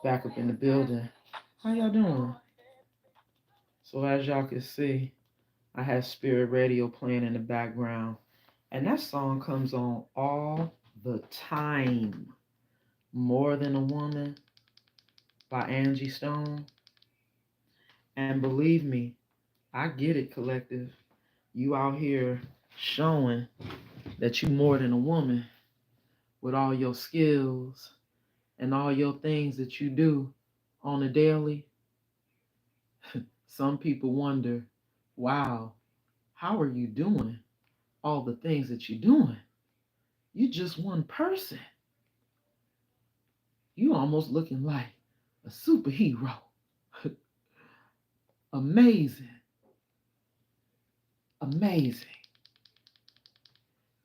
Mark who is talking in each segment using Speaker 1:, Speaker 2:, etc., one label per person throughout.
Speaker 1: Back up in the building. How y'all doing? So as y'all can see, I had Spirit Radio playing in the background. And that song comes on all the time. More Than a Woman by Angie Stone. And believe me, I get it, collective. You out here showing that you more than a woman with all your skills and all your things that you do on a daily. Some people wonder, wow, how are you doing all the things that you're doing? You just one person. You almost looking like a superhero. Amazing. Amazing.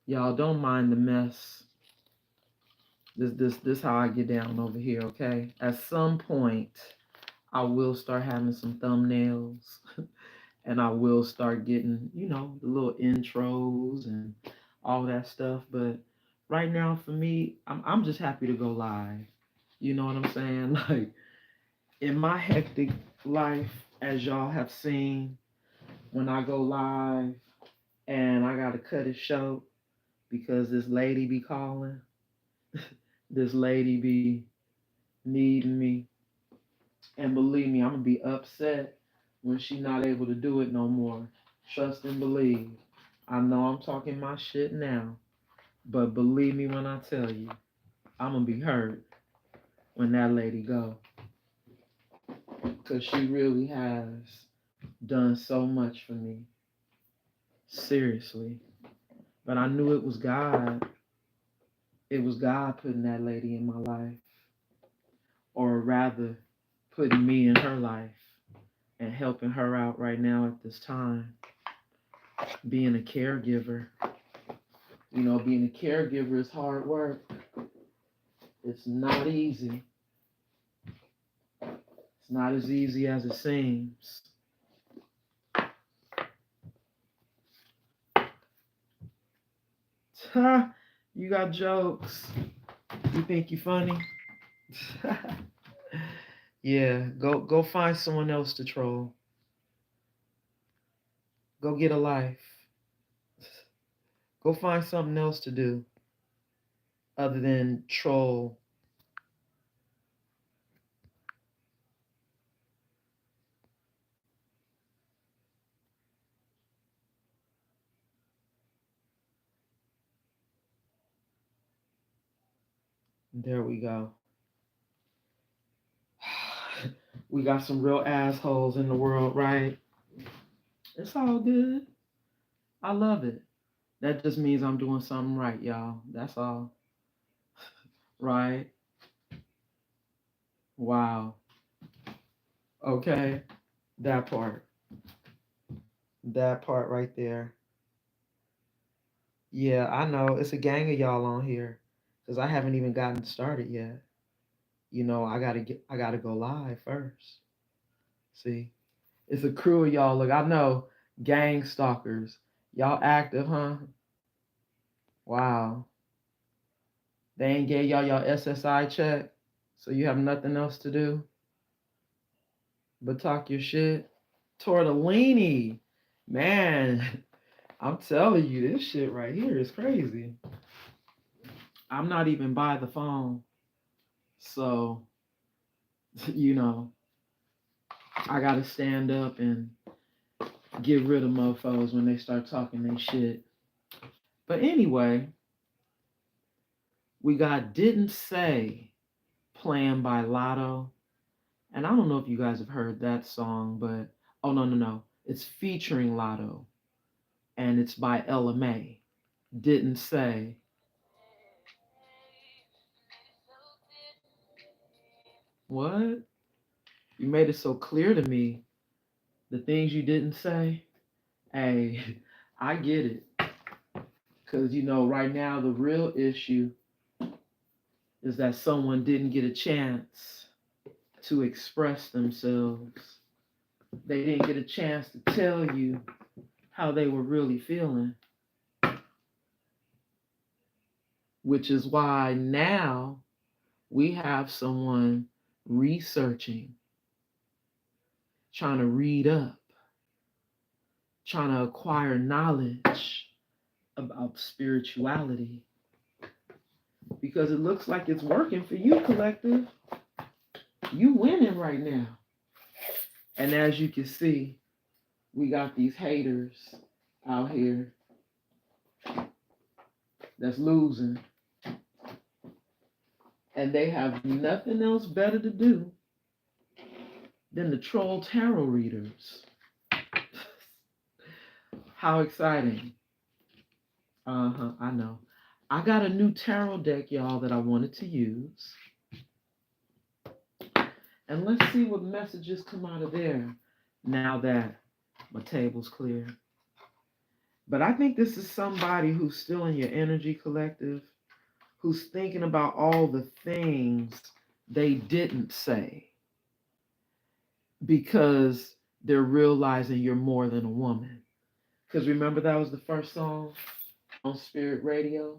Speaker 1: Y'all don't mind the mess. This how I get down over here, okay? At some point, I will start having some thumbnails and I will start getting, the little intros and all that stuff. But right now for me, I'm just happy to go live. You know what I'm saying? Like in my hectic life, as y'all have seen, when I go live and I gotta cut it short because this lady be calling, this lady be needing me, and believe me, I'm gonna be upset when she not able to do it no more. Trust and believe. I know I'm talking my shit now, but believe me when I tell you, I'm gonna be hurt when that lady go, cause she really has done so much for me. Seriously. But I knew it was God. It was God putting that lady in my life, or rather, putting me in her life and helping her out right now at this time. Being a caregiver, being a caregiver is hard work. It's not easy. It's not as easy as it seems. Ha! You got jokes. You think you funny? Yeah, go find someone else to troll. Go get a life. Go find something else to do other than troll. There we go. We got some real assholes in the world, right? It's all good. I love it. That just means I'm doing something right, y'all. That's all. Right? Wow. Okay. That part. That part right there. Yeah, I know. It's a gang of y'all on here. Because I haven't even gotten started yet. I gotta go live first. See? It's a crew of y'all. Look, I know. Gang stalkers. Y'all active, huh? Wow. They ain't gave y'all SSI check. So you have nothing else to do but talk your shit. Tortellini. Man, I'm telling you, this shit right here is crazy. I'm not even by the phone. So, you know, I gotta stand up and get rid of mofos when they start talking their shit. But anyway, we got Didn't Say playing by Lotto. And I don't know if you guys have heard that song, but oh no, no, no. It's featuring Lotto and it's by LMA. Didn't Say. What? You made it so clear to me the things you didn't say. Hey, I get it. Because, right now the real issue is that someone didn't get a chance to express themselves. They didn't get a chance to tell you how they were really feeling, which is why now we have someone researching, trying to read up, trying to acquire knowledge about spirituality, because it looks like it's working for you, collective. You winning right now. And as you can see, we got these haters out here that's losing, and they have nothing else better to do than to troll tarot readers. How exciting. I know. I got a new tarot deck, y'all, that I wanted to use. And let's see what messages come out of there now that my table's clear. But I think this is somebody who's still in your energy, collective, who's thinking about all the things they didn't say because they're realizing you're more than a woman. Because remember, that was the first song on Spirit Radio?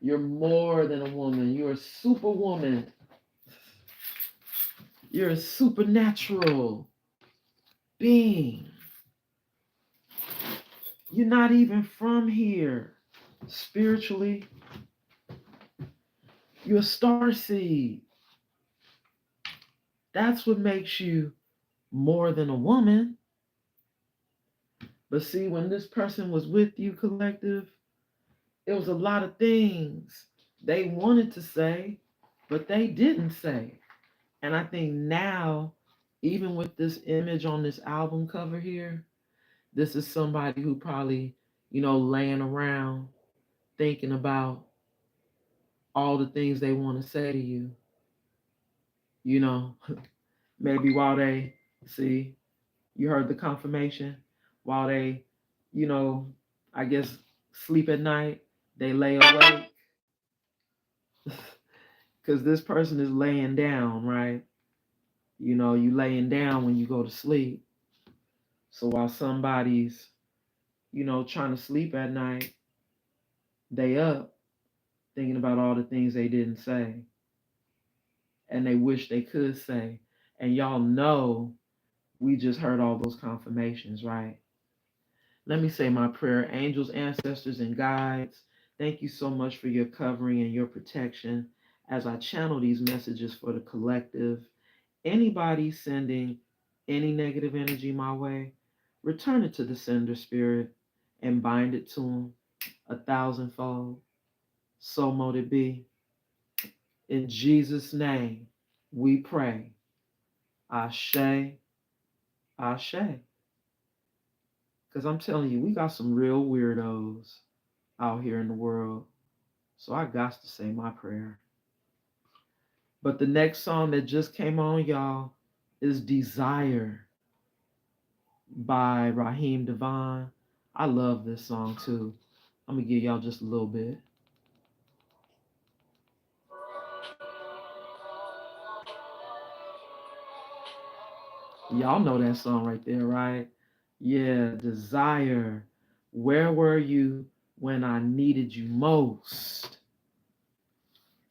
Speaker 1: You're more than a woman. You're a superwoman. You're a supernatural being. You're not even from here. Spiritually, you're a star seed. That's what makes you more than a woman. But see, when this person was with you, collective, it was a lot of things they wanted to say, but they didn't say. And I think now, even with this image on this album cover here, this is somebody who probably, laying around thinking about all the things they want to say to you. You know, maybe while they, see, you heard the confirmation, while they, you know, I guess sleep at night, they lay awake. Because this person is laying down, right? You laying down when you go to sleep. So while somebody's, trying to sleep at night, they up thinking about all the things they didn't say and they wish they could say. And y'all know we just heard all those confirmations, right? Let me say my prayer. Angels, ancestors, and guides, thank you so much for your covering and your protection as I channel these messages for the collective. Anybody sending any negative energy my way, return it to the sender spirit and bind it to them 1,000-fold. So mote it be. In Jesus' name, we pray. Ashe, Ashe. Because I'm telling you, we got some real weirdos out here in the world. So I got to say my prayer. But the next song that just came on, y'all, is Desire by Raheem Devon. I love this song too. I'm going to give y'all just a little bit. Y'all know that song right there, right? Yeah, Desire. Where were you when I needed you most?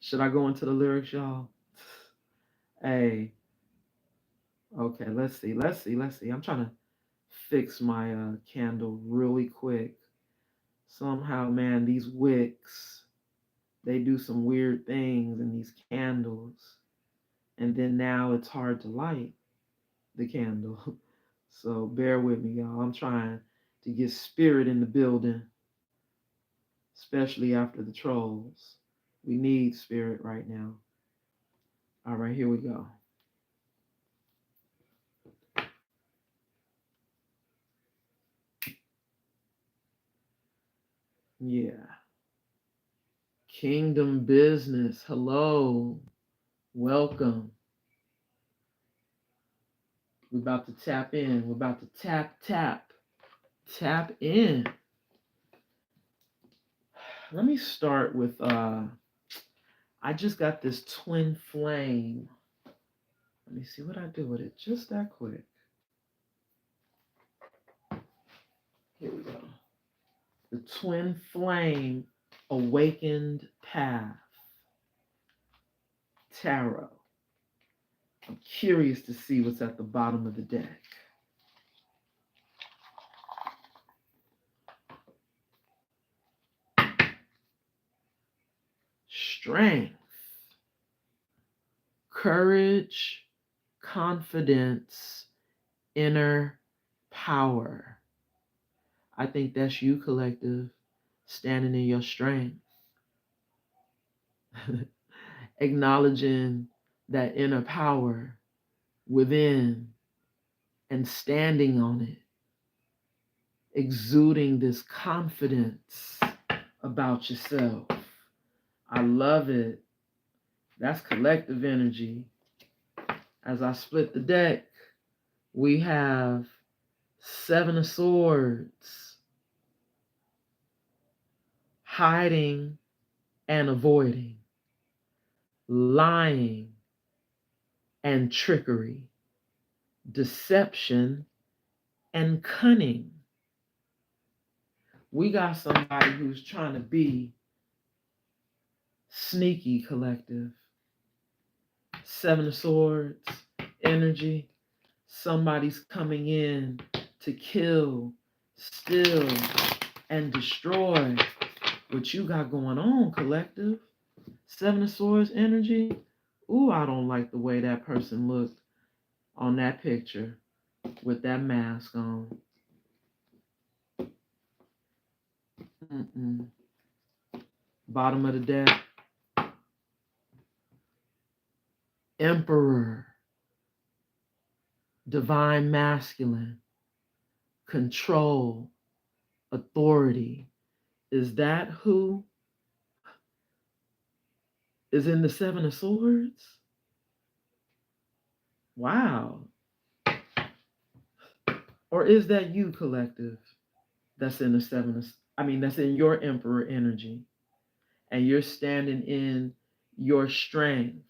Speaker 1: Should I go into the lyrics, y'all? Hey, okay, let's see. I'm trying to fix my candle really quick. Somehow, man, these wicks, they do some weird things in these candles. And then now it's hard to light the candle. So bear with me, y'all. I'm trying to get spirit in the building, especially after the trolls. We need spirit right now. All right, here we go. Yeah. Kingdom Business. Hello. Welcome. We're about to tap in. We're about to tap in. Let me start with I just got this twin flame. Let me see what I do with it just that quick. Here we go. The twin flame awakened path tarot. I'm curious to see what's at the bottom of the deck. Strength, courage, confidence, inner power. I think that's you, collective, standing in your strength, acknowledging that inner power within and standing on it, exuding this confidence about yourself. I love it. That's collective energy. As I split the deck, we have Seven of Swords, hiding and avoiding, lying and trickery, deception and cunning. We got somebody who's trying to be sneaky, collective. Seven of Swords, energy. Somebody's coming in to kill, steal, and destroy what you got going on, collective. Seven of Swords, energy. Ooh, I don't like the way that person looked on that picture with that mask on. Mm-mm. Bottom of the deck. Emperor. Divine masculine. Control. Authority. Is that who is in the Seven of Swords? Wow. Or is that you, collective, that's in the that's in your Emperor energy, and you're standing in your strength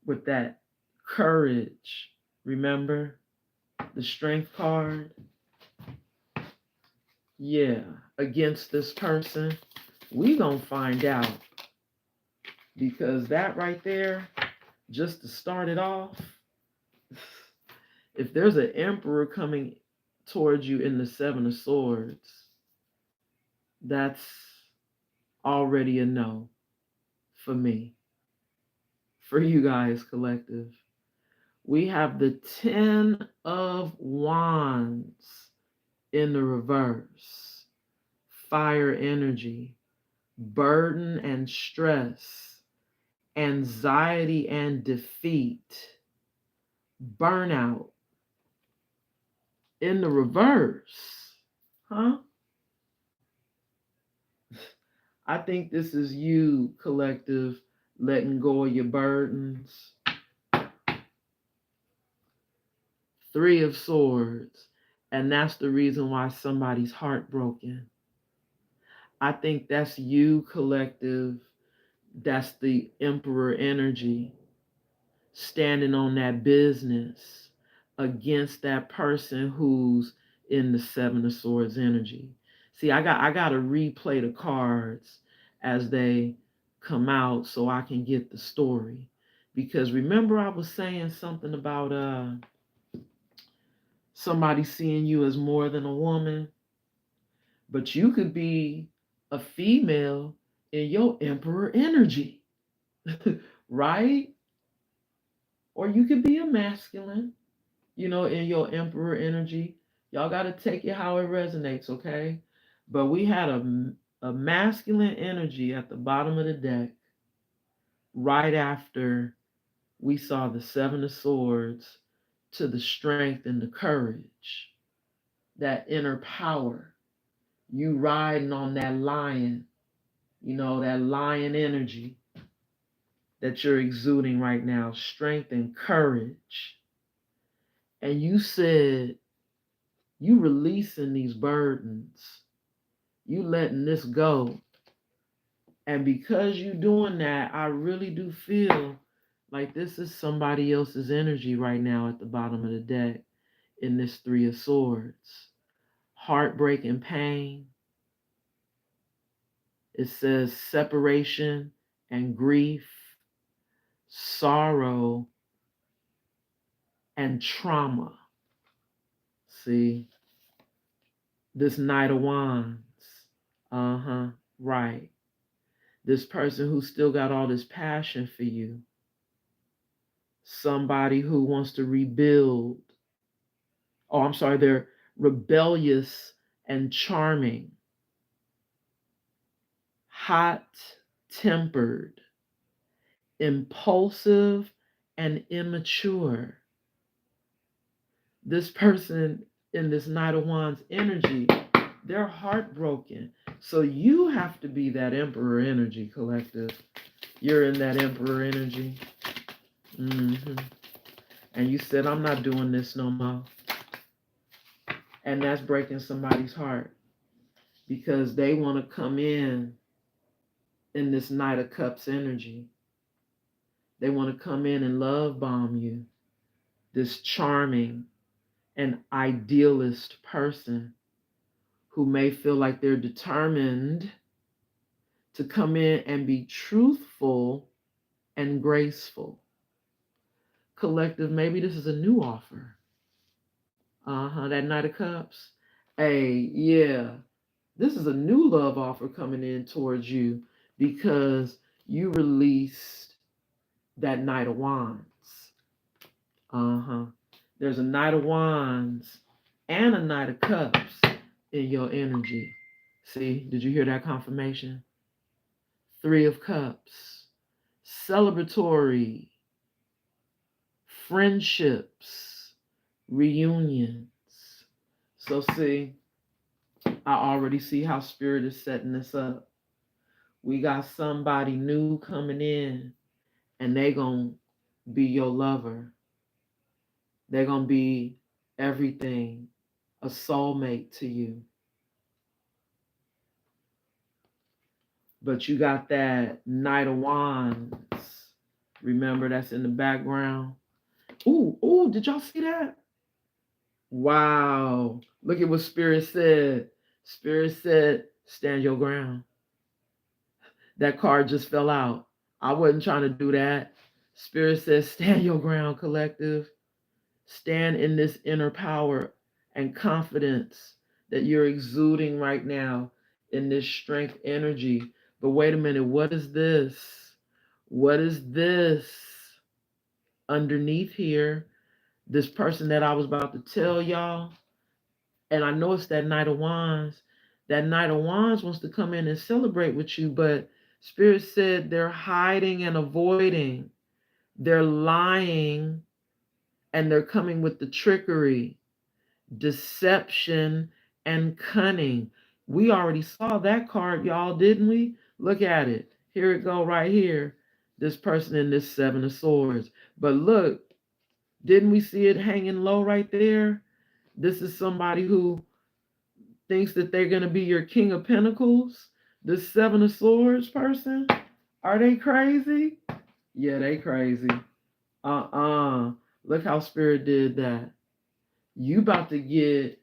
Speaker 1: with that courage. Remember the strength card? Yeah, against this person. We gonna find out, because that right there, just to start it off, if there's an emperor coming towards you in the Seven of Swords, that's already a no for me. For you guys, collective. We have the Ten of Wands in the reverse. Fire energy, burden and stress, anxiety and defeat, burnout in the reverse. Huh? I think this is you, collective, letting go of your burdens. Three of Swords. And that's the reason why somebody's heartbroken. I think that's you, collective. That's the Emperor energy, standing on that business against that person who's in the Seven of Swords energy. See, I got to replay the cards as they come out so I can get the story. Because remember, I was saying something about somebody seeing you as more than a woman, but you could be a female in your Emperor energy, right? Or you could be a masculine, in your Emperor energy. Y'all got to take it how it resonates, okay? But we had a masculine energy at the bottom of the deck right after we saw the Seven of Swords, to the strength and the courage, that inner power. You riding on that lion, that lion energy that you're exuding right now, strength and courage. And you said, you releasing these burdens, you letting this go. And because you doing that, I really do feel like this is somebody else's energy right now at the bottom of the deck in this Three of Swords. Heartbreak and pain. It says separation and grief, sorrow and trauma. See, this Knight of Wands. Right. This person who still got all this passion for you. Somebody who wants to rebuild. Oh, I'm sorry, they're rebellious and charming, hot-tempered, impulsive, and immature. This person in this Knight of Wands energy, they're heartbroken. So you have to be that Emperor energy, collective. You're in that Emperor energy. And you said, I'm not doing this no more. And that's breaking somebody's heart because they want to come in this Knight of Cups energy. They want to come in and love bomb you. This charming and idealist person who may feel like they're determined to come in and be truthful and graceful. Collective, maybe this is a new offer. That Knight of Cups. Hey, yeah, this is a new love offer coming in towards you because you released that Knight of Wands. There's a Knight of Wands and a Knight of Cups in your energy. See, did you hear that confirmation? 3 of Cups. Celebratory. Friendships. Reunions. So see, I already see how Spirit is setting this up. We got somebody new coming in, and they gonna be your lover. They're gonna be everything, a soulmate to you. But you got that Knight of Wands. Remember, that's in the background. Ooh, did y'all see that? Wow. Look at what Spirit said. Spirit said, stand your ground. That card just fell out. I wasn't trying to do that. Spirit says, stand your ground, collective. Stand in this inner power and confidence that you're exuding right now in this strength energy. But wait a minute, what is this? What is this underneath here? This person that I was about to tell y'all, and I know it's that Knight of Wands. That Knight of Wands wants to come in and celebrate with you, but Spirit said they're hiding and avoiding. They're lying, and they're coming with the trickery, deception, and cunning. We already saw that card, y'all, didn't we? Look at it. Here it go right here. This person in this 7 of Swords. But look, didn't we see it hanging low right there? This is somebody who thinks that they're going to be your King of Pentacles. This 7 of Swords person. Are they crazy? Yeah, they crazy. Look how Spirit did that. You about to get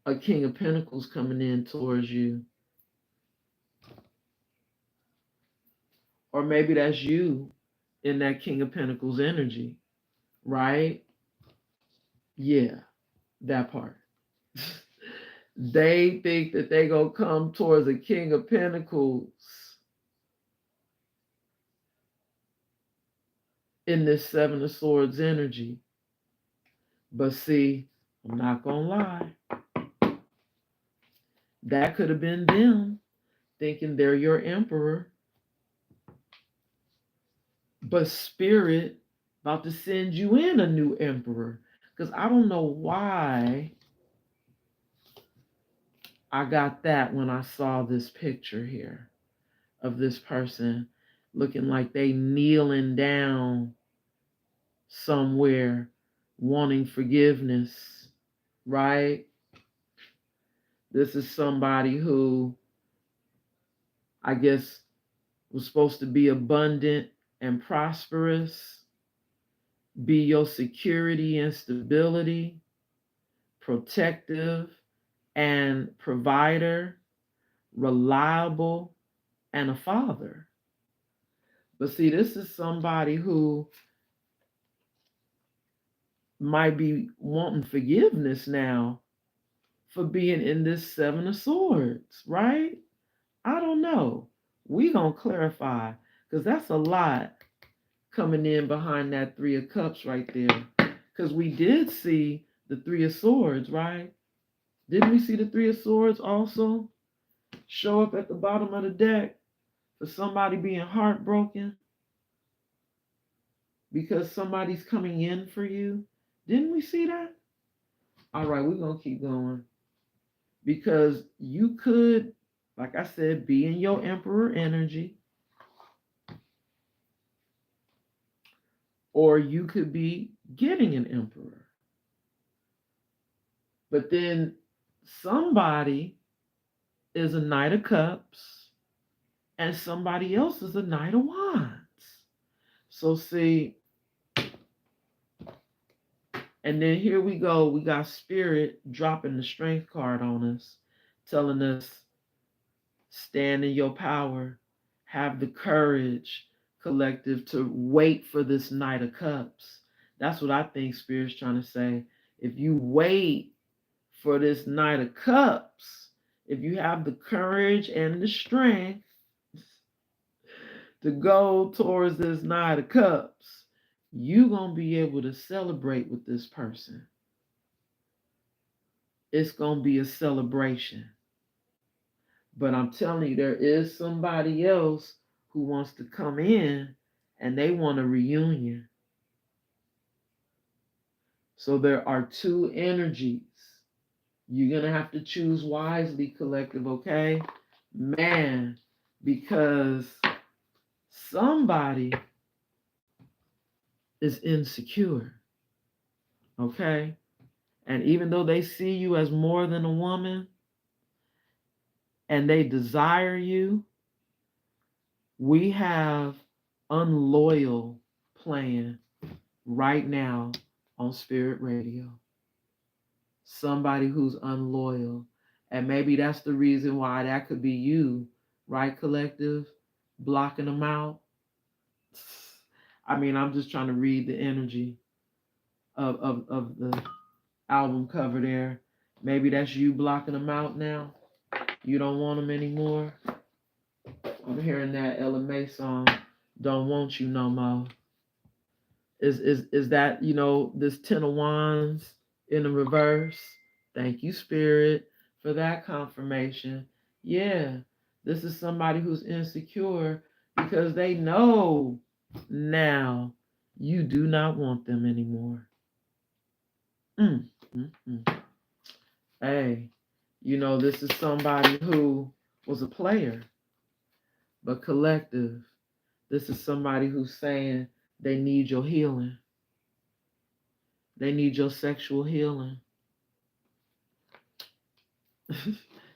Speaker 1: a King of Pentacles coming in towards you. Or maybe that's you in that King of Pentacles energy, right? Yeah, that part. They think that they gonna come towards a King of Pentacles in this 7 of Swords energy. But see, I'm not gonna lie. That could have been them thinking they're your emperor. But Spirit about to send you in a new emperor. Because I don't know why I got that when I saw this picture here of this person looking like they kneeling down somewhere wanting forgiveness, right? This is somebody who I guess was supposed to be abundant and prosperous, be your security and stability, protective and provider, reliable, and a father. But see, this is somebody who might be wanting forgiveness now for being in this Seven of Swords, right? I don't know. We gonna clarify because that's a lot coming in behind that Three of Cups right there. Because we did see the Three of Swords, right? Didn't we see the Three of Swords also show up at the bottom of the deck for somebody being heartbroken because somebody's coming in for you? Didn't we see that? All right, we're going to keep going because you could, like I said, be in your Emperor energy, or you could be getting an Emperor. But then somebody is a Knight of Cups and somebody else is a Knight of Wands. So see, and then here we go. We got Spirit dropping the Strength card on us, telling us, stand in your power, have the courage, collective, to wait for this Knight of Cups. That's what I think Spirit's trying to say. If you wait for this Knight of Cups, if you have the courage and the strength to go towards this Knight of Cups, you're going to be able to celebrate with this person. It's going to be a celebration. But I'm telling you, there is somebody else who wants to come in and they want a reunion. So there are two energies. You're going to have to choose wisely, collective, okay? Man, because somebody is insecure, okay? And even though they see you as more than a woman and they desire you, we have Unloyal playing right now on Spirit Radio. Somebody who's unloyal. And maybe that's the reason why that could be you, right, collective? Blocking them out. I mean, I'm just trying to read the energy of the album cover there. Maybe that's you blocking them out now. You don't want them anymore. I'm hearing that Ella May song, Don't Want You No More. Is that, you know, this Ten of Wands in the reverse? Thank you, Spirit, for that confirmation. Yeah, this is somebody who's insecure because they know now you do not want them anymore. Mm, mm, mm. Hey, you know, this is somebody who was a player, but collective. This is somebody who's saying they need your healing. They need your sexual healing.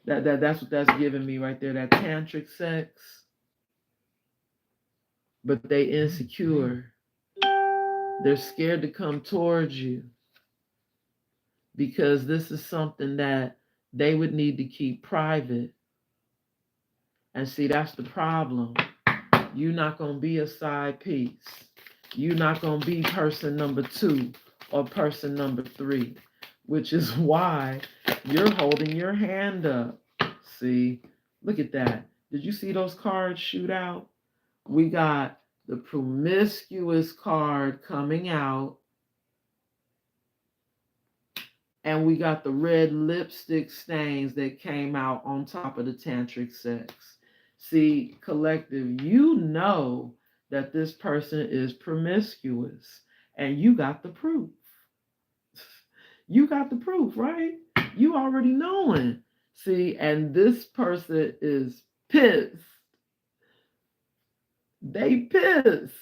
Speaker 1: That's what that's giving me right there, that tantric sex. But they insecure. They're scared to come towards you because this is something that they would need to keep private. And see, that's the problem. You're not going to be a side piece. You're not going to be person number 2 or person number 3, which is why you're holding your hand up. See, look at that. Did you see those cards shoot out? We got the promiscuous card coming out, and we got the red lipstick stains that came out on top of the tantric sex. See, collective, you know that this person is promiscuous, and you got the proof. You got the proof, right? You already knowing. See, and this person is pissed. They pissed.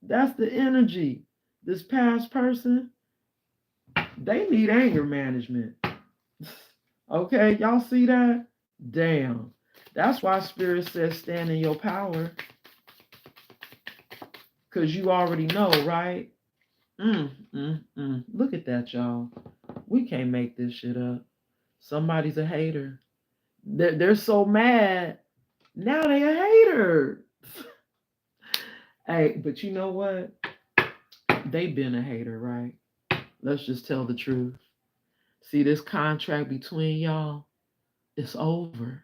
Speaker 1: That's the energy. This past person, they need anger management. Okay, y'all see that? Damn. That's why Spirit says stand in your power. Because you already know, right? Look at that, y'all. We can't make this shit up. Somebody's a hater. They're so mad. Now they a hater. Hey, but you know what? They've been a hater, right? Let's just tell the truth. See, this contract between y'all, it's over.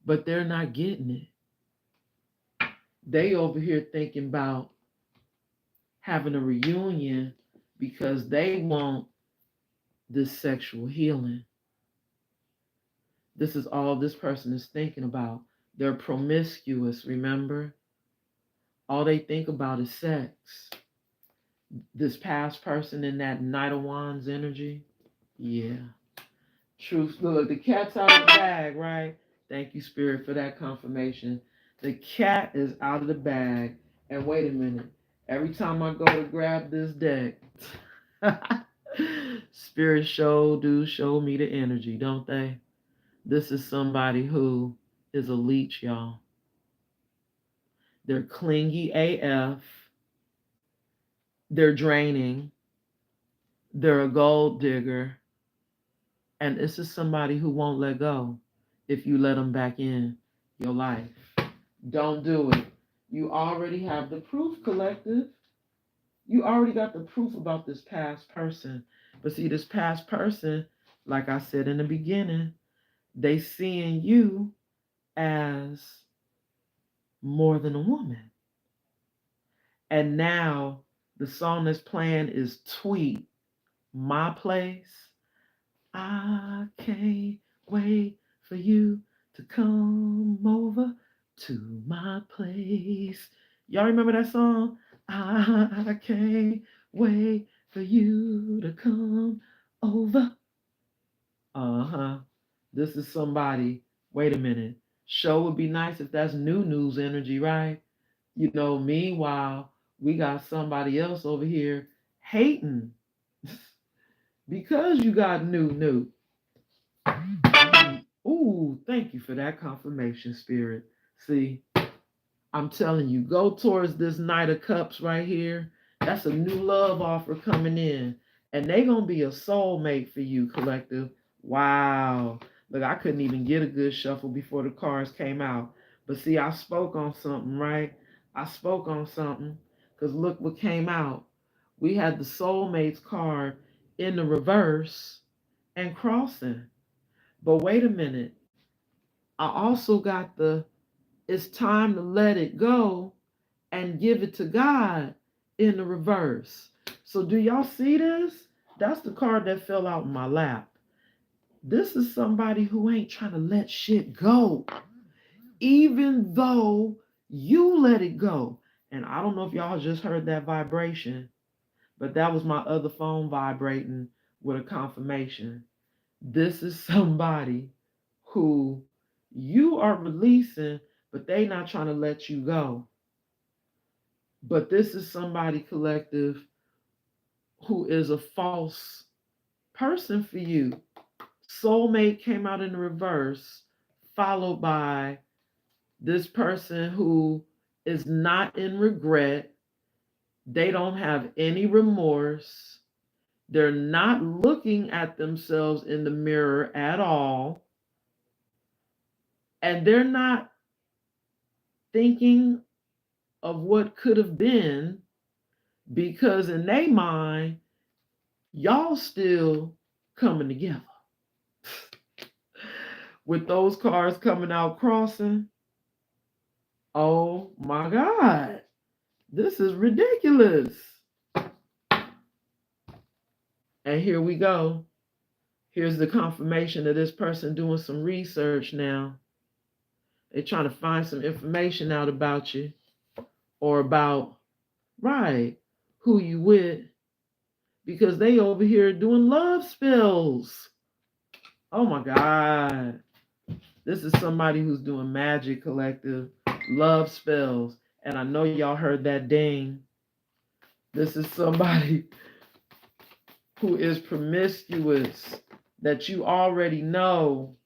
Speaker 1: But they're not getting it. They over here thinking about having a reunion because they want this sexual healing. This is all this person is thinking about. They're promiscuous, remember? All they think about is sex. This past person in that Knight of Wands energy, yeah. Truth. Look, the cat's out of the bag, right? Thank you, Spirit, for that confirmation. The cat is out of the bag. And wait a minute. Every time I go to grab this deck, Spirit show me the energy, don't they? This is somebody who is a leech, y'all. They're clingy AF. They're draining. They're a gold digger. And this is somebody who won't let go if you let them back in your life. Don't do it. You already have the proof, collective. You already got the proof about this past person. But see, this past person, like I said in the beginning, they seeing you as more than a woman. And now the song that's playing is Tweet, My Place. I can't wait for you to come over to my place. Y'all remember that song? I can't wait for you to come over. Uh-huh. This is somebody. Wait a minute. Show would be nice if that's new news energy, right? You know, meanwhile, we got somebody else over here hating because you got new. Ooh, thank you for that confirmation, Spirit. See, I'm telling you, go towards this Knight of Cups right here. That's a new love offer coming in. And they going to be a soulmate for you, collective. Wow. Look, I couldn't even get a good shuffle before the cards came out. But see, I spoke on something, right? I spoke on something. Because look what came out. We had the soulmates card in the reverse and crossing. But wait a minute. I also got the it's time to let it go and give it to God in the reverse. So do y'all see this? That's the card that fell out in my lap. This is somebody who ain't trying to let shit go, even though you let it go. And I don't know if y'all just heard that vibration, but that was my other phone vibrating with a confirmation. This is somebody who you are releasing, but they not trying to let you go. But this is somebody, collective, who is a false person for you. Soulmate came out in the reverse, followed by this person who is not in regret. They don't have any remorse. They're not looking at themselves in the mirror at all. And they're not thinking of what could have been because in their mind, y'all still coming together. With those cars coming out crossing, oh my God, this is ridiculous. And here we go. Here's the confirmation of this person doing some research now. They're trying to find some information out about you or about, right, who you with, because they over here doing love spells. Oh my God. This is somebody who's doing magic, collective, love spells. And I know y'all heard that ding. This is somebody who is promiscuous that you already know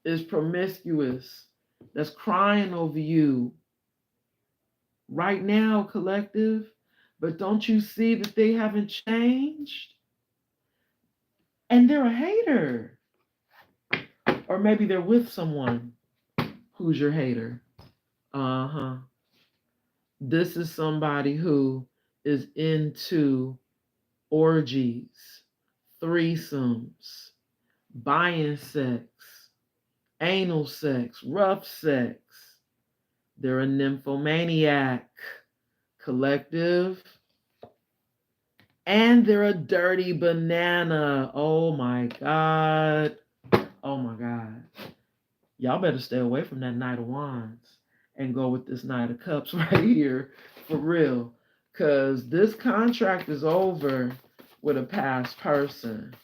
Speaker 1: is promiscuous, that's crying over you right now, collective. But don't you see that they haven't changed? And they're a hater. Or maybe they're with someone who's your hater. Uh-huh. This is somebody who is into orgies, threesomes, buying sex, anal sex, rough sex. They're a nymphomaniac collective. And they're a dirty banana. Oh my God. Oh my God. Y'all better stay away from that Knight of Wands and go with this Knight of Cups right here. For real. Because this contract is over with a past person.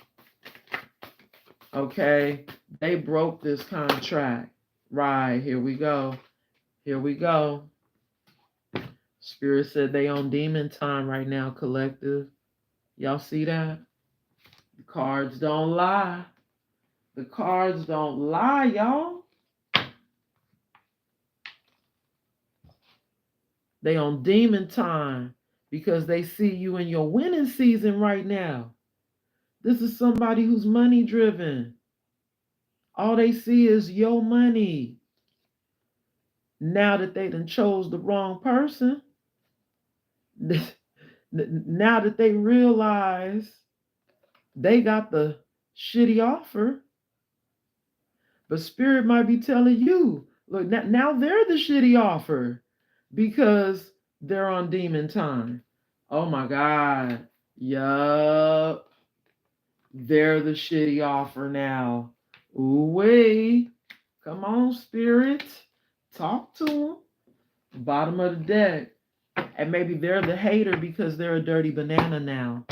Speaker 1: Okay? They broke this contract. Right. Here we go. Here we go. Spirit said they on demon time right now, collective. Y'all see that? The cards don't lie. The cards don't lie, y'all. They on demon time because they see you in your winning season right now. This is somebody who's money driven. All they see is your money. Now that they done chose the wrong person, now that they realize they got the shitty offer, but Spirit might be telling you, look, now they're the shitty offer because they're on demon time. Oh my God. Yup. They're the shitty offer now. Ooh wee. Come on, Spirit. Talk to them. Bottom of the deck. And maybe they're the hater because they're a dirty banana now.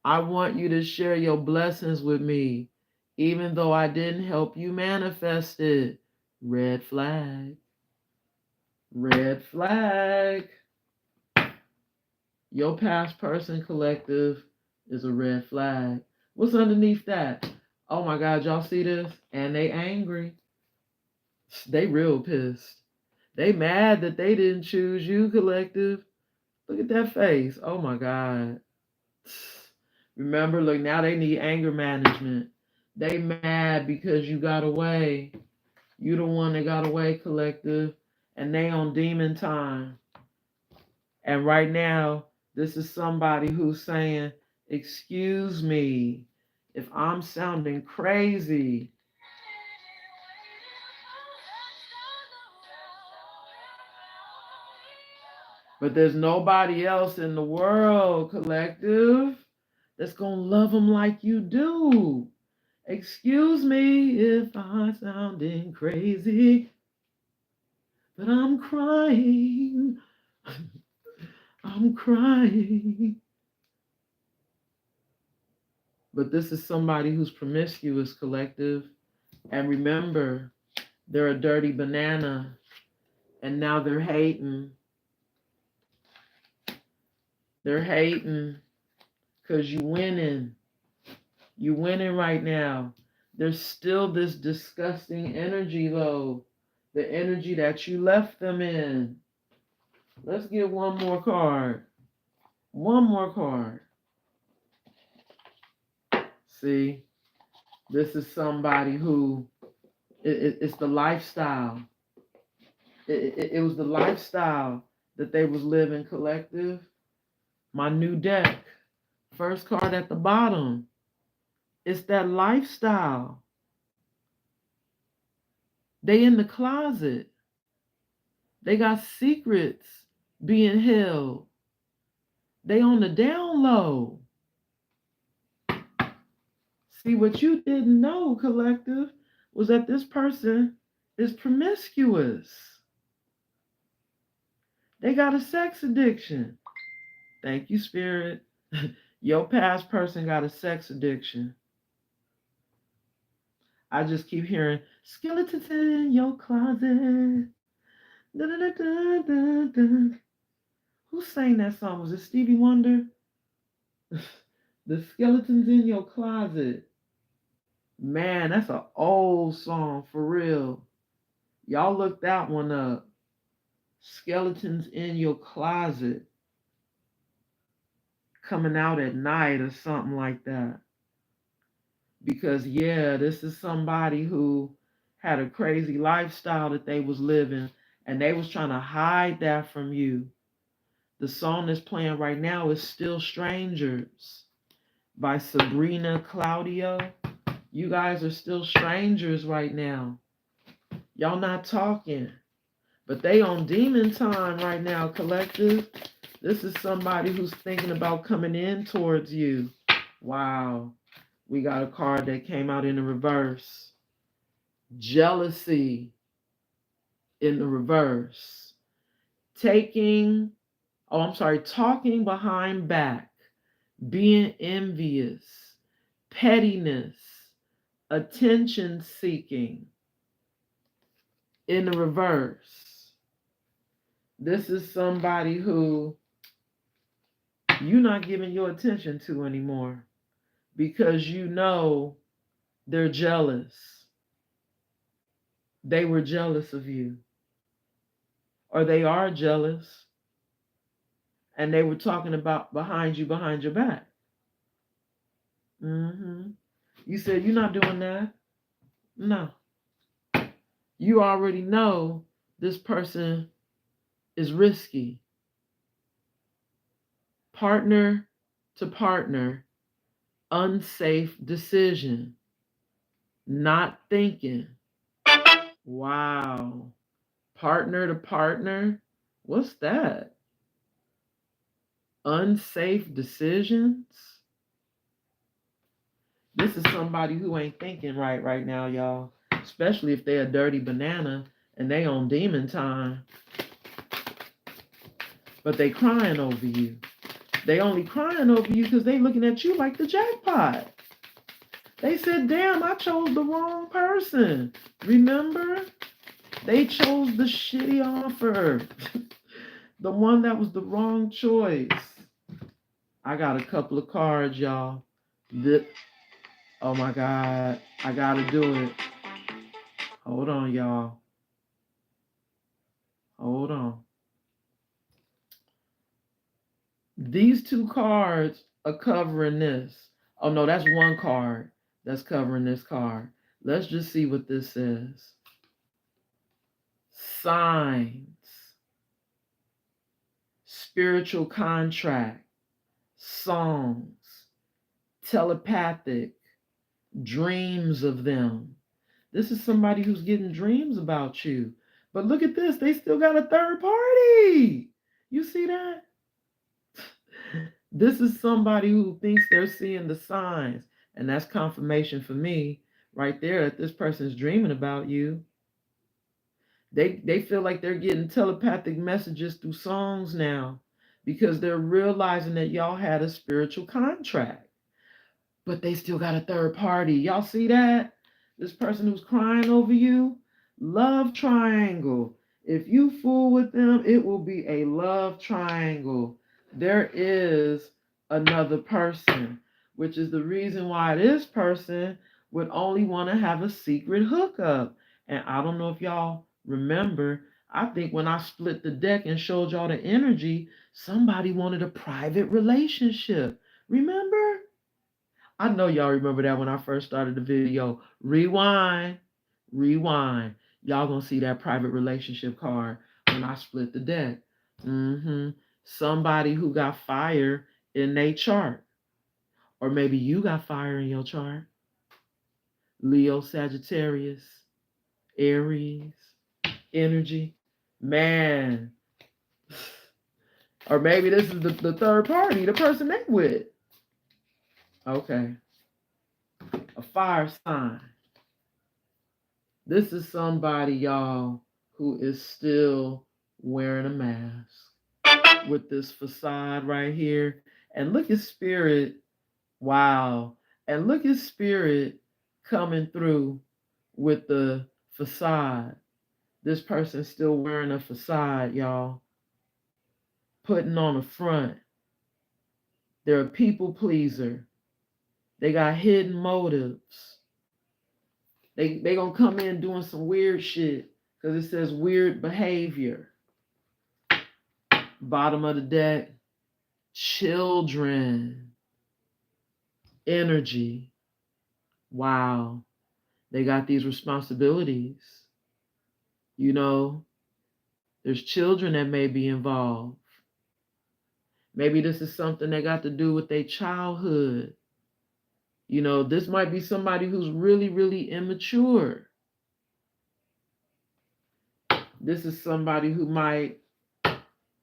Speaker 1: I want you to share your blessings with me, even though I didn't help you manifest it. Red flag. Red flag. Your past person collective is a red flag. What's underneath that? Oh my God, y'all see this? And they angry. They real pissed. They mad that they didn't choose you, collective. Look at that face. Oh my God. Remember, look, now they need anger management. They mad because you got away. You the one that got away, collective. And they on demon time. And right now, this is somebody who's saying, excuse me if I'm sounding crazy. But there's nobody else in the world, collective, that's going to love them like you do. Excuse me if I'm sounding crazy, but I'm crying. I'm crying. But this is somebody who's promiscuous, collective. And remember, they're a dirty banana. And now they're hating. They're hating because you winning. You winning right now. There's still this disgusting energy, though. The energy that you left them in. Let's get one more card. One more card. See, this is somebody who, it's the lifestyle. It was the lifestyle that they was living, collective. My new deck, first card at the bottom. It's that lifestyle. They in the closet. They got secrets being held. They on the down low. See, what you didn't know, collective, was that this person is promiscuous. They got a sex addiction. Thank you, Spirit. Your past person got a sex addiction. I just keep hearing skeletons in your closet. Da, da, da, da, da, da. Who sang that song? Was it Stevie Wonder? The skeletons in your closet. Man, that's an old song for real. Y'all look that one up. Skeletons in your closet. Coming out at night or something like that. Because yeah, this is somebody who had a crazy lifestyle that they was living and they was trying to hide that from you. The song that's playing right now is Still Strangers by Sabrina Claudio. You guys are still strangers right now. Y'all not talking. But they on demon time right now, collective. This is somebody who's thinking about coming in towards you. Wow. We got a card that came out in the reverse. Jealousy in the reverse. Talking behind back. Being envious. Pettiness. Attention seeking in the reverse. This is somebody who you're not giving your attention to anymore because you know they're jealous. They were jealous of you, or they are jealous, and they were talking about behind you, behind your back. You said you're not doing that. No. You already know this person is risky. Partner to partner, unsafe decision, not thinking. Wow. Partner to partner? What's that? Unsafe decisions? This is somebody who ain't thinking right now, y'all. Especially if they're a dirty banana and they on demon time. But they crying over you. They only crying over you because they looking at you like the jackpot. They said, damn, I chose the wrong person. Remember? They chose the shitty offer. The one that was the wrong choice. I got a couple of cards, y'all. Oh my God. I gotta do it. Hold on, y'all. Hold on. These two cards are covering this. Oh no, that's one card that's covering this card. Let's just see what this says. Signs. Spiritual contract. Songs. Telepathic. Dreams of them. This is somebody who's getting dreams about you. But look at this. They still got a third party. You see that? This is somebody who thinks they're seeing the signs. And that's confirmation for me right there that this person's dreaming about you. They feel like they're getting telepathic messages through songs now because they're realizing that y'all had a spiritual contract. But they still got a third party. Y'all see that? This person who's crying over you, love triangle. If you fool with them, it will be a love triangle. There is another person, which is the reason why this person would only want to have a secret hookup. And I don't know if y'all remember, I think when I split the deck and showed y'all the energy, somebody wanted a private relationship. Remember? I know y'all remember that when I first started the video. Rewind. Y'all gonna see that private relationship card when I split the deck. Somebody who got fire in their chart. Or maybe you got fire in your chart. Leo, Sagittarius, Aries, energy. Man. Or maybe this is the third party, the person they with. Okay. A fire sign. This is somebody, y'all, who is still wearing a mask with this facade right here. And look at spirit. Wow. And look at spirit coming through with the facade. This person's still wearing a facade, y'all. Putting on a front. They're a people pleaser. They got hidden motives. They gonna come in doing some weird shit because it says weird behavior. Bottom of the deck, children, energy. Wow, they got these responsibilities. You know, there's children that may be involved. Maybe this is something that got to do with their childhood. This might be somebody who's really, really immature. This is somebody who might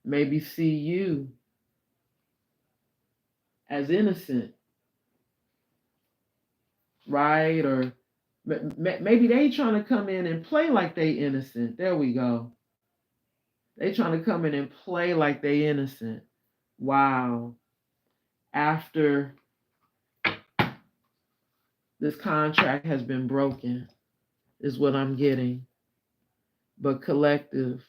Speaker 1: maybe see you as innocent, right? Or maybe they trying to come in and play like they innocent. There we go. They trying to come in and play like they innocent. Wow. After this contract has been broken, is what I'm getting. But collective,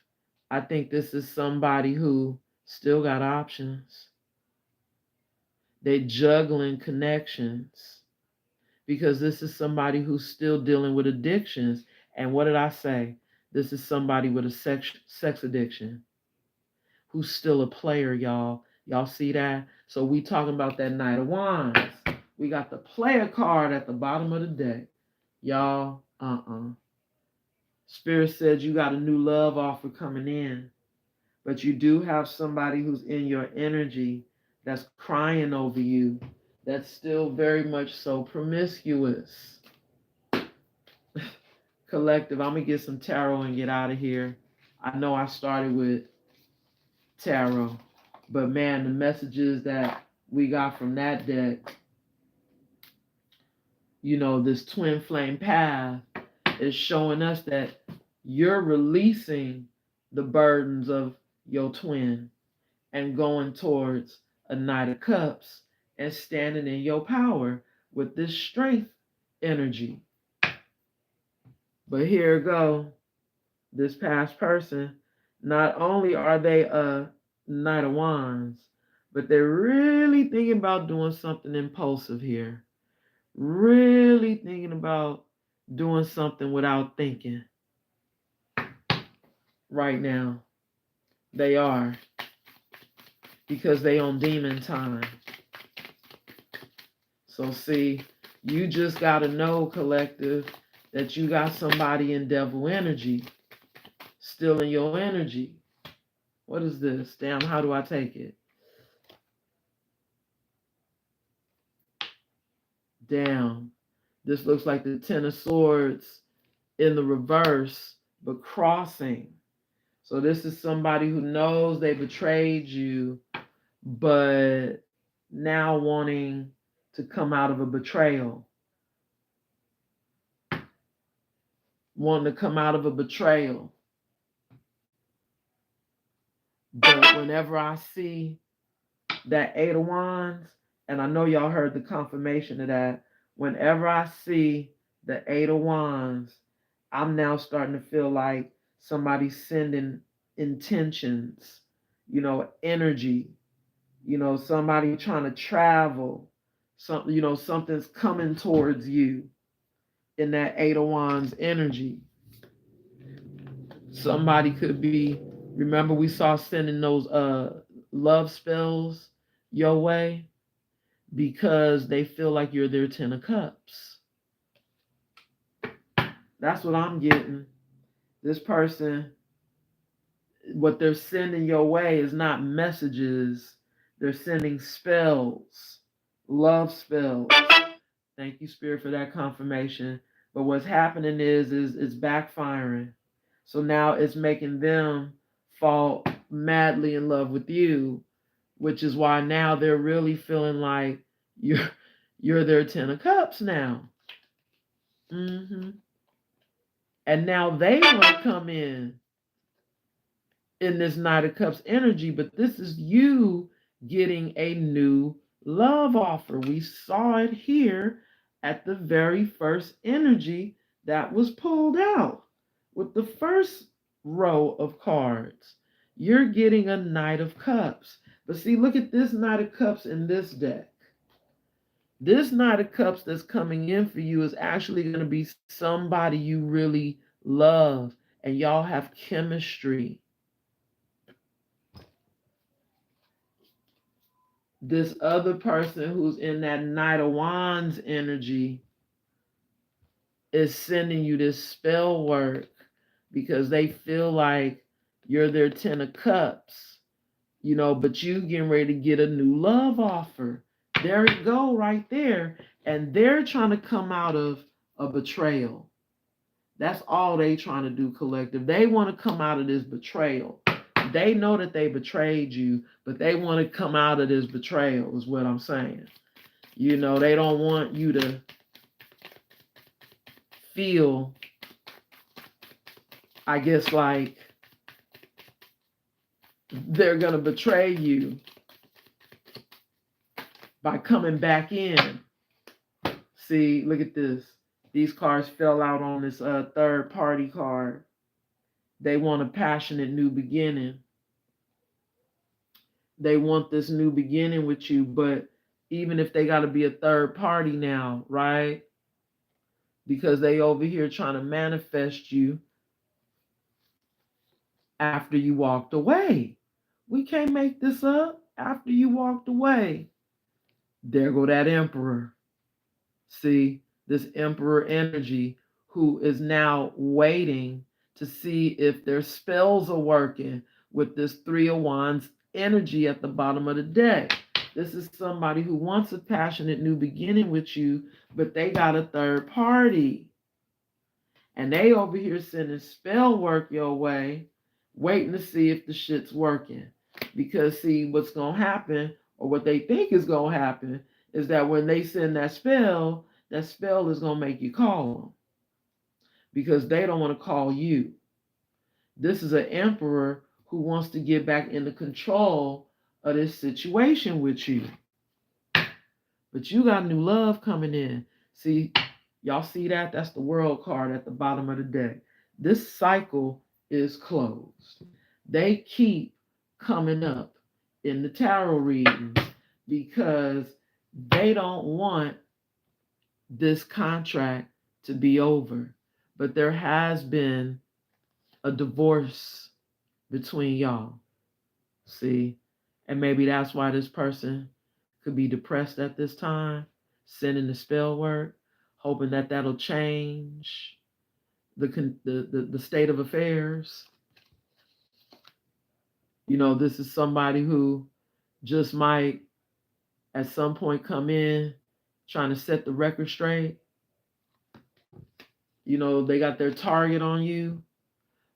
Speaker 1: I think this is somebody who still got options. They juggling connections because this is somebody who's still dealing with addictions. And what did I say? This is somebody with a sex addiction who's still a player, y'all. Y'all see that? So we talking about that Knight of Wands. We got the player card at the bottom of the deck. Y'all, Spirit said you got a new love offer coming in, but you do have somebody who's in your energy that's crying over you, that's still very much so promiscuous. Collective, I'm going to get some tarot and get out of here. I know I started with tarot, but man, the messages that we got from that deck, this twin flame path is showing us that you're releasing the burdens of your twin and going towards a Knight of Cups and standing in your power with this strength energy. But here we go. This past person, not only are they a Knight of Wands, but they're really thinking about doing something impulsive here. Really thinking about doing something without thinking. Right now, they are. Because they on demon time. So see, you just got to know, collective, that you got somebody in devil energy, still in your energy. What is this? Damn, how do I take it? Damn, this looks like the Ten of Swords in the reverse, but crossing. So this is somebody who knows they betrayed you, but now wanting to come out of a betrayal. Wanting to come out of a betrayal. But whenever I see that Eight of Wands, and I know y'all heard the confirmation of that, whenever I see the Eight of Wands, I'm now starting to feel like somebody's sending intentions, energy, somebody trying to travel, something's coming towards you in that Eight of Wands energy. Somebody could be, remember we saw sending those love spells your way because they feel like you're their Ten of Cups. That's what I'm getting. This person, what they're sending your way is not messages. They're sending spells, love spells. Thank you, Spirit, for that confirmation. But what's happening is it's backfiring. So now it's making them fall madly in love with you, which is why now they're really feeling like you're their Ten of Cups now. And now they want to come in this Knight of Cups energy, but this is you getting a new love offer. We saw it here at the very first energy that was pulled out with the first row of cards. You're getting a Knight of Cups. But see, look at this Knight of Cups in this deck. This Knight of Cups that's coming in for you is actually going to be somebody you really love and y'all have chemistry. This other person who's in that Knight of Wands energy is sending you this spell work because they feel like you're their Ten of Cups. but you getting ready to get a new love offer. There it go right there. And they're trying to come out of a betrayal. That's all they trying to do, collective. They want to come out of this betrayal. They know that they betrayed you, but they want to come out of this betrayal is what I'm saying. They don't want you to feel, I guess, like they're going to betray you by coming back in. See, look at this. These cards fell out on this third party card. They want a passionate new beginning. They want this new beginning with you, but even if they got to be a third party now, right? Because they over here trying to manifest you after you walked away. We can't make this up. After you walked away, there go that emperor. See, this emperor energy who is now waiting to see if their spells are working with this Three of Wands energy at the bottom of the deck. This is somebody who wants a passionate new beginning with you, but they got a third party. And they over here sending spell work your way, waiting to see if the shit's working. Because see, what's going to happen, or what they think is going to happen, is that when they send that spell is going to make you call them. Because they don't want to call you. This is an emperor who wants to get back into control of this situation with you. But you got new love coming in. See, y'all see that? That's the world card at the bottom of the deck. This cycle is closed. They keep coming up in the tarot readings because they don't want this contract to be over. But there has been a divorce between y'all. See? And maybe that's why this person could be depressed at this time, sending the spell work, hoping that that'll change the state of affairs. This is somebody who just might at some point come in trying to set the record straight. They got their target on you,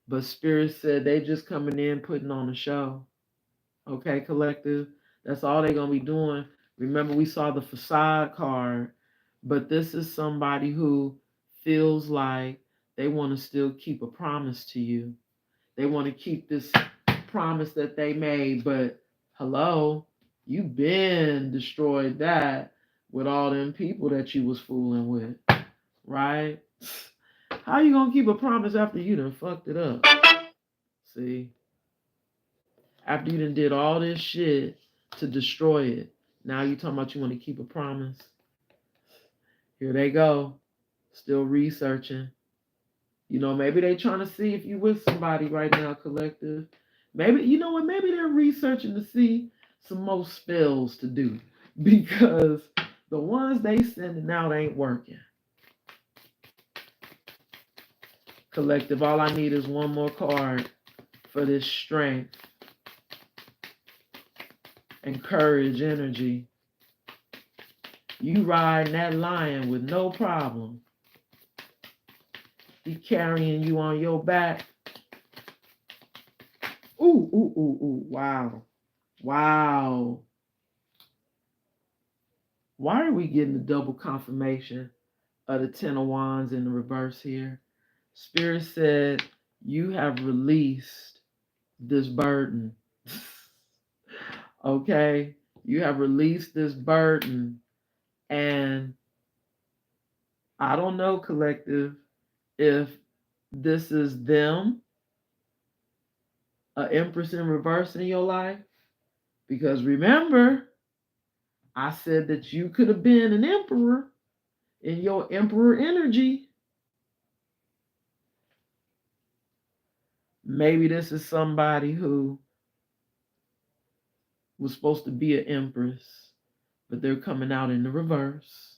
Speaker 1: but Spirit said they just coming in putting on a show. Okay, collective? That's all they're going to be doing. Remember, we saw the facade card, but this is somebody who feels like they want to still keep a promise to you. They want to keep this promise that they made, but hello, you've been destroyed that with all them people that you was fooling with, right? How you going to keep a promise after you done fucked it up? See? After you done did all this shit to destroy it, now you talking about you want to keep a promise. Here they go, still researching. Maybe they trying to see if you with somebody right now, collective. Maybe, maybe they're researching to see some more spells to do because the ones they sending out ain't working. Collective, all I need is one more card for this strength and courage energy. You riding that lion with no problem. He carrying you on your back. Ooh, ooh, ooh, ooh. Wow. Wow. Why are we getting the double confirmation of the Ten of Wands in the reverse here? Spirit said, you have released this burden. Okay? You have released this burden. And I don't know, collective, if this is them, an Empress in reverse in your life. Because remember, I said that you could have been an emperor in your emperor energy. Maybe this is somebody who was supposed to be an empress, but they're coming out in the reverse.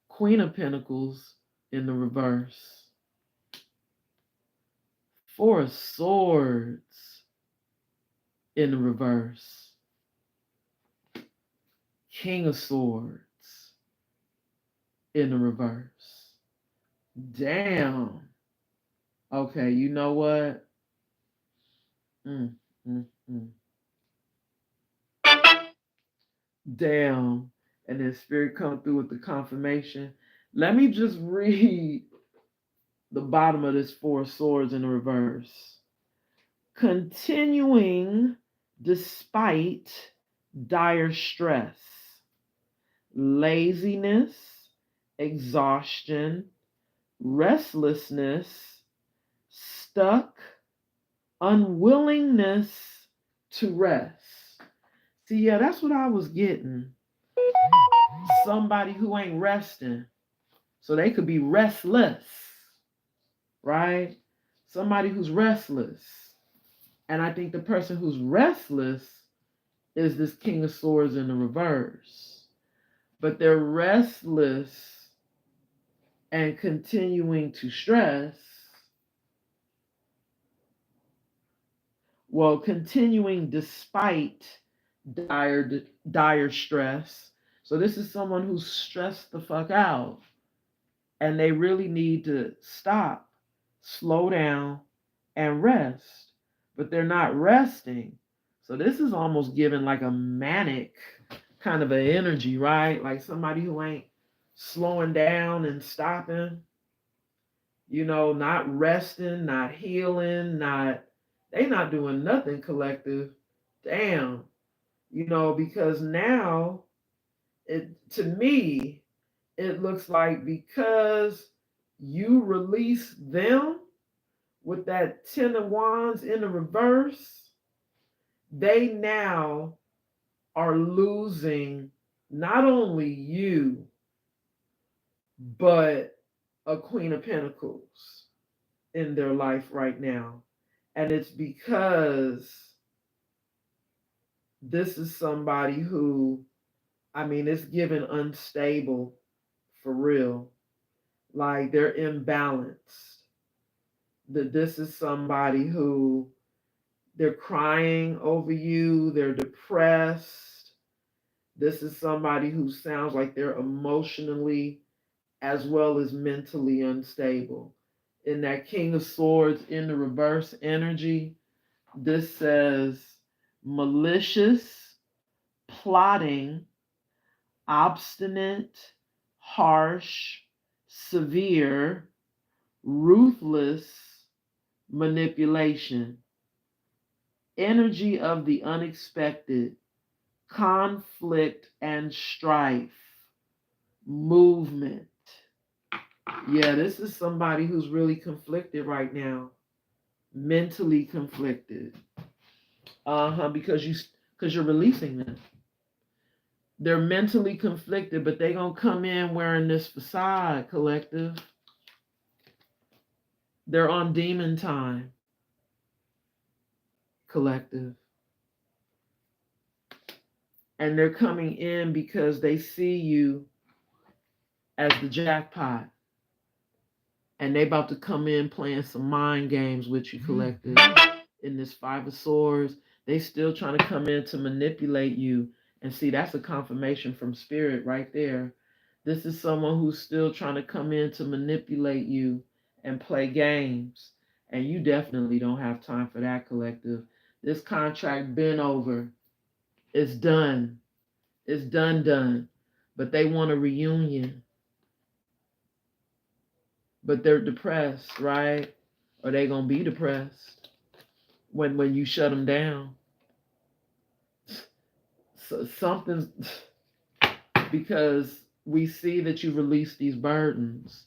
Speaker 1: Queen of Pentacles in the reverse. Four of Swords in the reverse. King of Swords in the reverse. Damn. Okay, you know what? Mm, mm, mm. Damn. And then Spirit come through with the confirmation. Let me just read the bottom of this Four of Swords in the reverse. Continuing despite dire stress, laziness, exhaustion, restlessness, stuck, unwillingness to rest. See, yeah, that's what I was getting. Somebody who ain't resting. So they could be restless, right? Somebody who's restless. And I think the person who's restless is this King of Swords in the reverse. But they're restless and continuing to stress. Well, continuing despite dire stress. So this is someone who's stressed the fuck out. And they really need to stop, slow down, and rest. But they're not resting. So this is almost giving like a manic kind of an energy, right? Like somebody who ain't slowing down and stopping, not resting, not healing, they not doing nothing collective. Damn. Because now to me, it looks like because you release them with that 10 of Wands in the reverse, they now are losing not only you, but a Queen of Pentacles in their life right now. And it's because this is somebody who, it's given unstable for real. Like they're imbalanced. That this is somebody who they're crying over you, they're depressed. This is somebody who sounds like they're emotionally as well as mentally unstable. In that King of Swords in the reverse energy, this says malicious, plotting, obstinate, harsh, severe, ruthless manipulation, energy of the unexpected, conflict and strife, movement. Yeah, this is somebody who's really conflicted right now, mentally conflicted. Because you're releasing them. They're mentally conflicted, but they're gonna come in wearing this facade, collective. They're on demon time, collective. And they're coming in because they see you as the jackpot. And they about to come in playing some mind games with you, collective. In this Five of Swords, they still trying to come in to manipulate you. And see, that's a confirmation from Spirit right there. This is someone who's still trying to come in to manipulate you and play games. And you definitely don't have time for that, collective. This contract been over. It's done. It's done. But they want a reunion. But they're depressed, right? Or they gonna be depressed when you shut them down. So something's because we see that you release these burdens,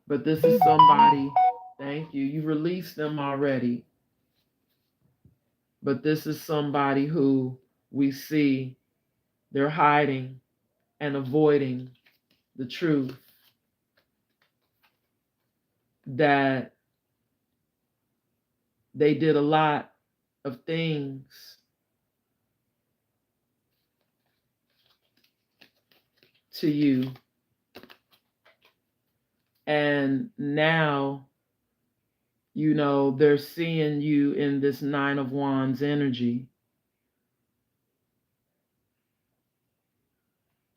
Speaker 1: but this is somebody. Thank you. You released them already, but this is somebody who we see they're hiding and avoiding the truth that they did a lot of things to you. And now, they're seeing you in this Nine of Wands energy.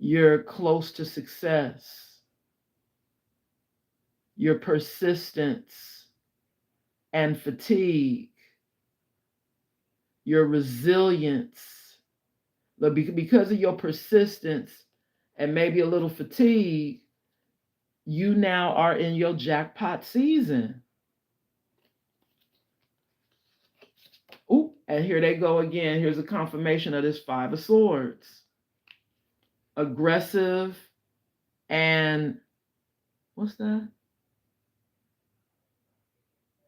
Speaker 1: You're close to success. Your persistence and fatigue. Your resilience. But because of your persistence and maybe a little fatigue, you now are in your jackpot season. Ooh, and here they go again. Here's a confirmation of this Five of Swords. Aggressive and what's that?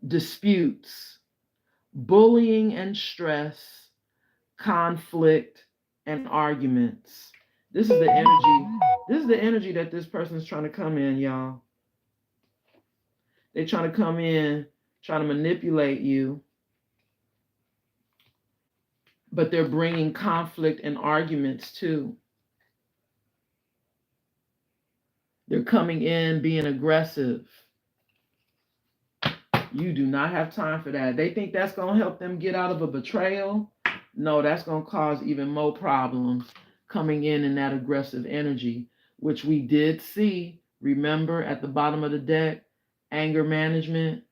Speaker 1: Disputes, bullying and stress, conflict and arguments. This is the energy. This is the energy that this person's trying to come in, y'all. They're trying to come in, trying to manipulate you, but they're bringing conflict and arguments too. They're coming in being aggressive. You do not have time for that. They think that's going to help them get out of a betrayal. No, that's going to cause even more problems coming in that aggressive energy, which we did see. Remember at the bottom of the deck, anger management.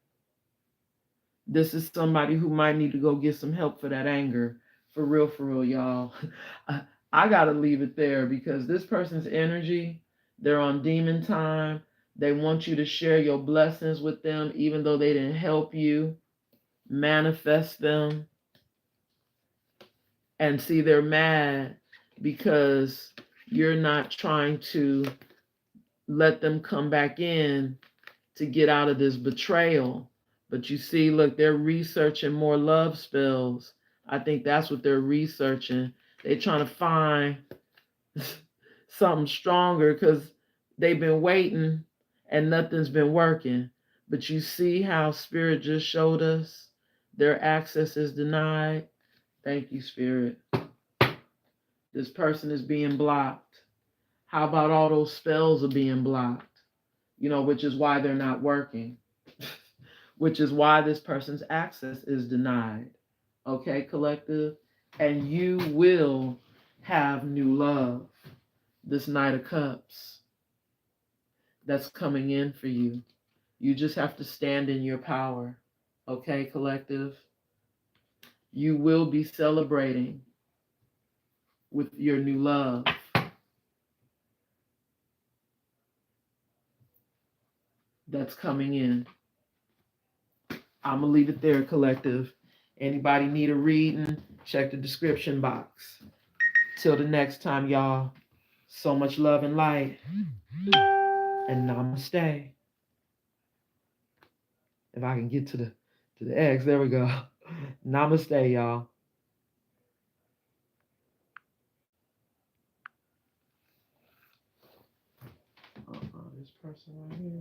Speaker 1: This is somebody who might need to go get some help for that anger. For real, y'all. I got to leave it there because this person's energy, they're on demon time. They want you to share your blessings with them, even though they didn't help you. Manifest them. And see, they're mad because you're not trying to let them come back in to get out of this betrayal. But you see, look, they're researching more love spells. I think that's what they're researching. They're trying to find something stronger because they've been waiting and nothing's been working. But you see how Spirit just showed us their access is denied. Thank you, Spirit. This person is being blocked. How about all those spells are being blocked? Which is why they're not working. Which is why this person's access is denied. Okay, collective? And you will have new love. This Knight of Cups that's coming in for you. You just have to stand in your power. Okay, collective? You will be celebrating with your new love. That's coming in. I'm going to leave it there, collective. Anybody need a reading? Check the description box. Till the next time, y'all. So much love and light. And namaste. If I can get to the X, there we go. Namaste, y'all. This person right here.